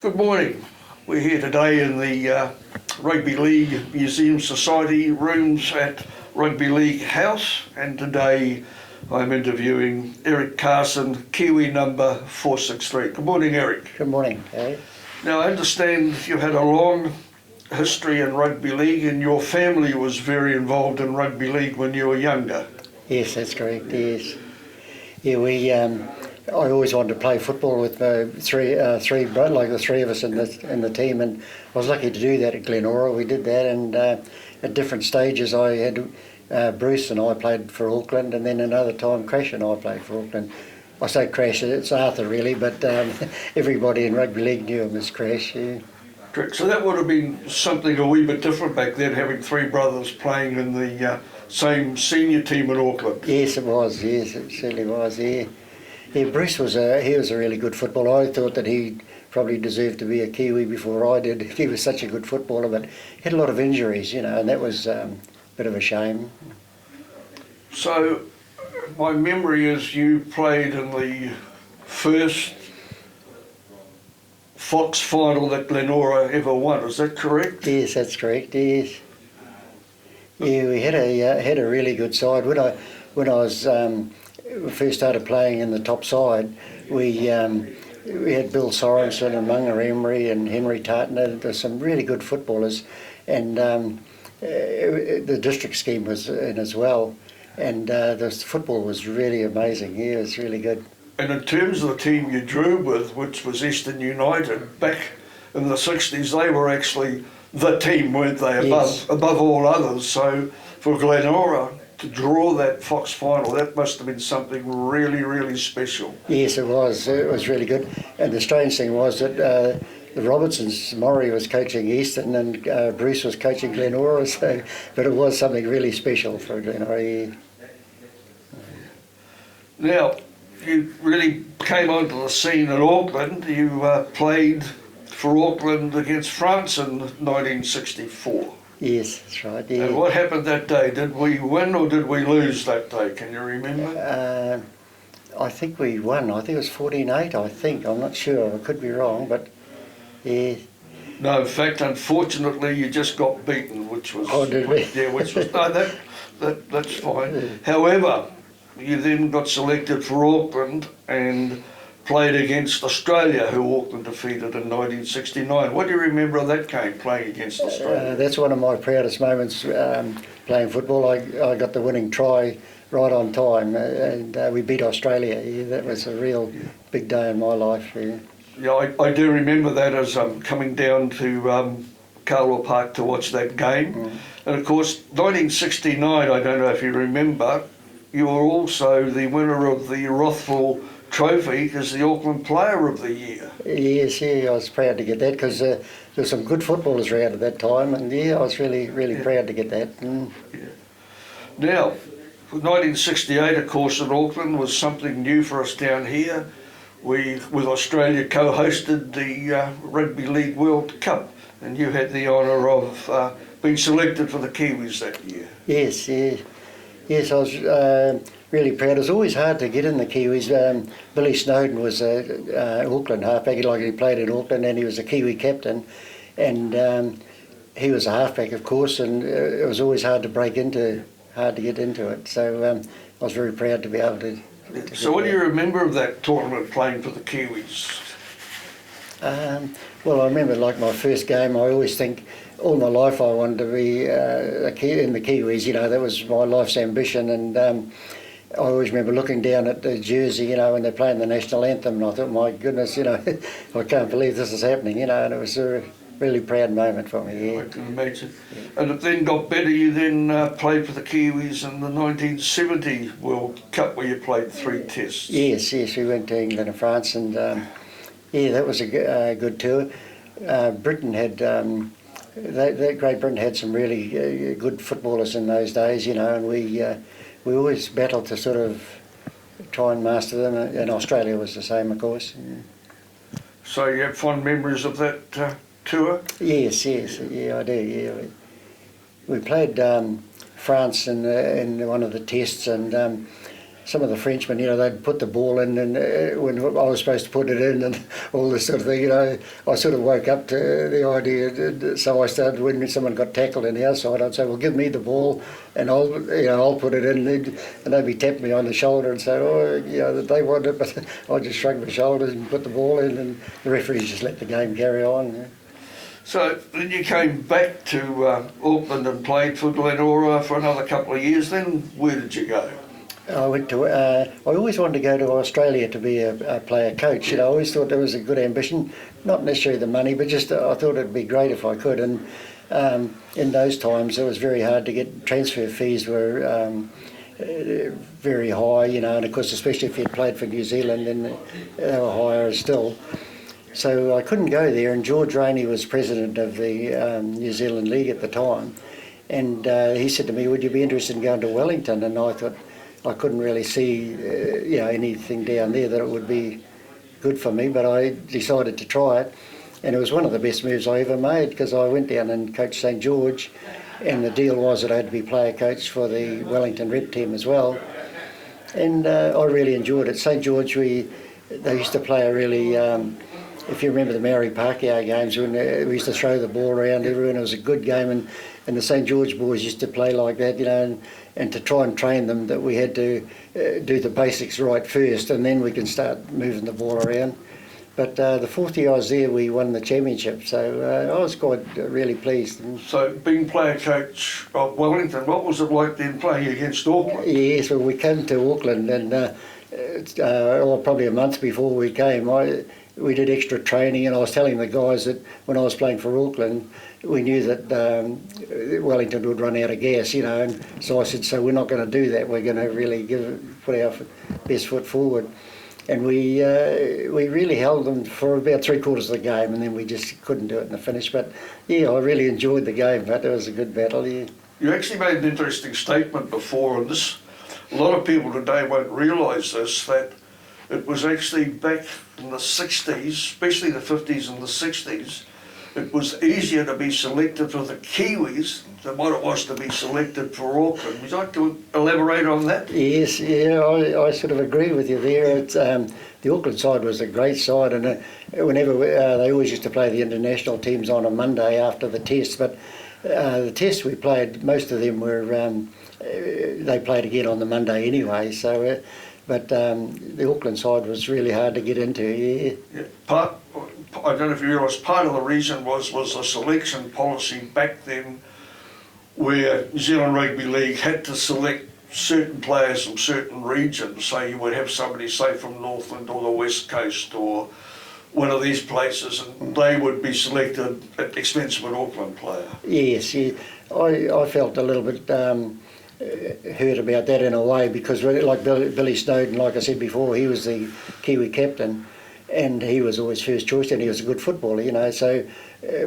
Good morning. We're here today in the Rugby League Museum Society rooms at Rugby League House, and today I'm interviewing Eric Carson, Kiwi number 463. Good morning, Eric. Good morning, Harry. Now, I understand you had a long history in rugby league and your family was very involved in rugby league when you were younger. Yes, that's correct, yes. Yeah, I always wanted to play football with three brothers, like the three of us in the team, and I was lucky to do that at Glenora. We did that, and at different stages I had Bruce and I played for Auckland, and then another time Crash and I played for Auckland. I say Crash, it's Arthur really, but everybody in rugby league knew him as Crash. Yeah. Correct. So that would have been something a wee bit different back then, having three brothers playing in the same senior team in Auckland. Yes, it was. Yes, it certainly was. Yeah. Yeah, Bruce was a really good footballer. I thought that he probably deserved to be a Kiwi before I did. He was such a good footballer, but he had a lot of injuries, and that was a bit of a shame. So my memory is you played in the first Fox final that Glenora ever won. Is that correct? Yes, that's correct. Yes. Yeah, we had a really good side. When I was first started playing in the top side, we had Bill Sorensen and Munga Emery and Henry Tartner. There's some really good footballers, and the district scheme was in as well, and the football was really amazing. Yeah, it was really good. And in terms of the team you drew with, which was Eastern United, back in the 60s, they were actually the team, weren't they, above all others. So for Glenora to draw that Fox final, that must have been something really, really special. Yes, it was. It was really good. And the strange thing was that the Robertsons, Maury was coaching Eastern and Bruce was coaching Glenora, but it was something really special for Glenora. Now, you really came onto the scene in Auckland. You played for Auckland against France in 1964. Yes, that's right. Yeah. And what happened that day? Did we win or did we lose that day? Can you remember? I think we won. I think it was 14-8, I think. I'm not sure. I could be wrong, but yeah. No, in fact, unfortunately, you just got beaten, which was... Oh, did we? Yeah, which was... No, that's fine. However, you then got selected for Auckland and played against Australia, who Auckland defeated in 1969. What do you remember of that game, playing against Australia? That's one of my proudest moments playing football. I got the winning try right on time, and we beat Australia. Yeah, that was a real big day in my life. Yeah, I do remember that as coming down to Carlo Park to watch that game. And of course, 1969, I don't know if you remember, you were also the winner of the Rothwell Trophy as the Auckland Player of the Year. Yes, yeah, I was proud to get that because there were some good footballers around at that time, and yeah, I was really proud to get that. Yeah. Now, 1968, of course, in Auckland was something new for us down here. We, with Australia, co-hosted the Rugby League World Cup, and you had the honour of being selected for the Kiwis that year. Yes, yeah. Yes, I was really proud. It was always hard to get in the Kiwis. Billy Snowden was an Auckland halfback. He played in Auckland, and he was a Kiwi captain, and he was a halfback, of course, and it was always hard to get into it. So I was very proud to be able to. So what do you remember of that tournament, playing for the Kiwis? Well, I remember like my first game. I always think all my life I wanted to be in the Kiwis. That was my life's ambition, and I always remember looking down at the jersey, when they're playing the national anthem, and I thought, my goodness, I can't believe this is happening, and it was a really proud moment for me. Yeah. I can imagine. Yeah. And it then got better. You then played for the Kiwis in the 1970 World Cup, where you played 3 tests. Yes, we went to England and France, and that was a good tour. Britain had, Great Britain had some really good footballers in those days, and we always battled to sort of try and master them, and Australia was the same, of course. So you have fond memories of that tour? Yes, yeah, I do, yeah. We played France in one of the tests, and some of the Frenchmen, they'd put the ball in, and when I was supposed to put it in, and all this sort of thing, I sort of woke up to the idea. So I started, when someone got tackled on the outside, I'd say, well, give me the ball, and I'll put it in, and they'd be tapping me on the shoulder and say, that they want it, but I just shrugged my shoulders and put the ball in, and the referees just let the game carry on. So then you came back to Auckland and played for Glenora for another couple of years. Then where did you go? I went to. I always wanted to go to Australia to be a player coach. I always thought that was a good ambition. Not necessarily the money, but just I thought it'd be great if I could. And in those times, it was very hard to get. Transfer fees were very high, and of course, especially if you'd played for New Zealand, then they were higher still. So I couldn't go there, and George Rainey was president of the New Zealand League at the time, and he said to me, would you be interested in going to Wellington? And I thought I couldn't really see anything down there that it would be good for me, but I decided to try it, and it was one of the best moves I ever made, because I went down and coached St George, and the deal was that I had to be player coach for the Wellington rep team as well, and I really enjoyed it. St George, they used to play a really... if you remember the Maori Pākehā games, when we used to throw the ball around everyone, it was a good game, and the St George boys used to play like that, and to try and train them that we had to do the basics right first, and then we can start moving the ball around. But the fourth year I was there, we won the championship, so I was quite really pleased. So being player coach of Wellington, what was it like then playing against Auckland? Yes, well, we came to Auckland, and probably a month before we came, we did extra training, and I was telling the guys that when I was playing for Auckland, we knew that Wellington would run out of gas, and so I said, so we're not going to do that, we're going to really put our best foot forward. And we really held them for about 3/4 of the game, and then we just couldn't do it in the finish. But yeah, I really enjoyed the game, but it was a good battle, yeah. You actually made an interesting statement before on this. A lot of people today won't realise this, that it was actually back in the 60s, especially the 50s and the 60s, it was easier to be selected for the Kiwis than what it was to be selected for Auckland. Would you like to elaborate on that? Yes, yeah, I sort of agree with you there. It's, the Auckland side was a great side, and whenever they always used to play the international teams on a Monday after the test, but the tests we played, most of them were, they played again on the Monday anyway, so... But the Auckland side was really hard to get into, yeah. I don't know if you realise, part of the reason was a selection policy back then where New Zealand Rugby League had to select certain players from certain regions. So you would have somebody, say, from Northland or the West Coast or one of these places, and they would be selected at the expense of an Auckland player. Yes, yeah. I felt a little bit... hurt about that in a way, because like Billy Snowden, like I said before, he was the Kiwi captain, and he was always first choice, and he was a good footballer, so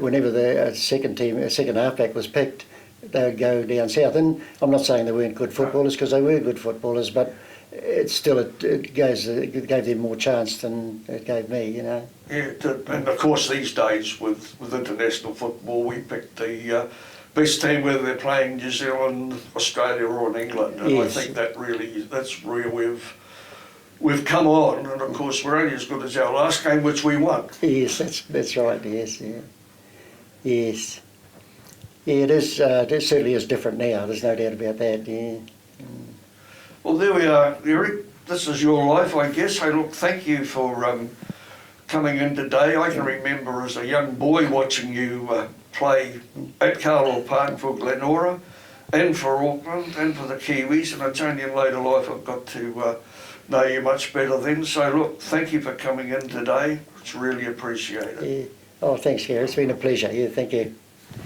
whenever the second halfback was picked, they would go down south. And I'm not saying they weren't good footballers, because they were good footballers, but it gave them more chance than it gave me, Yeah, and of course these days with international football, we picked the best team, whether they're playing New Zealand, Australia or in England, and yes. I think that's where we've come on, and of course we're only as good as our last game, which we won. Yes, that's right, yes, yeah. Yes. Yeah, it certainly is different now, there's no doubt about that, yeah. Well, there we are, Eric. This is your life, I guess. Hey, look, thank you for coming in today. I can remember as a young boy watching you play at Carlo Park for Glenora and for Auckland and for the Kiwis, and it's only in later life I've got to know you much better then. So look, thank you for coming in today. It's really appreciated. Yeah. Oh, thanks, Gary. It's been a pleasure. Yeah, thank you.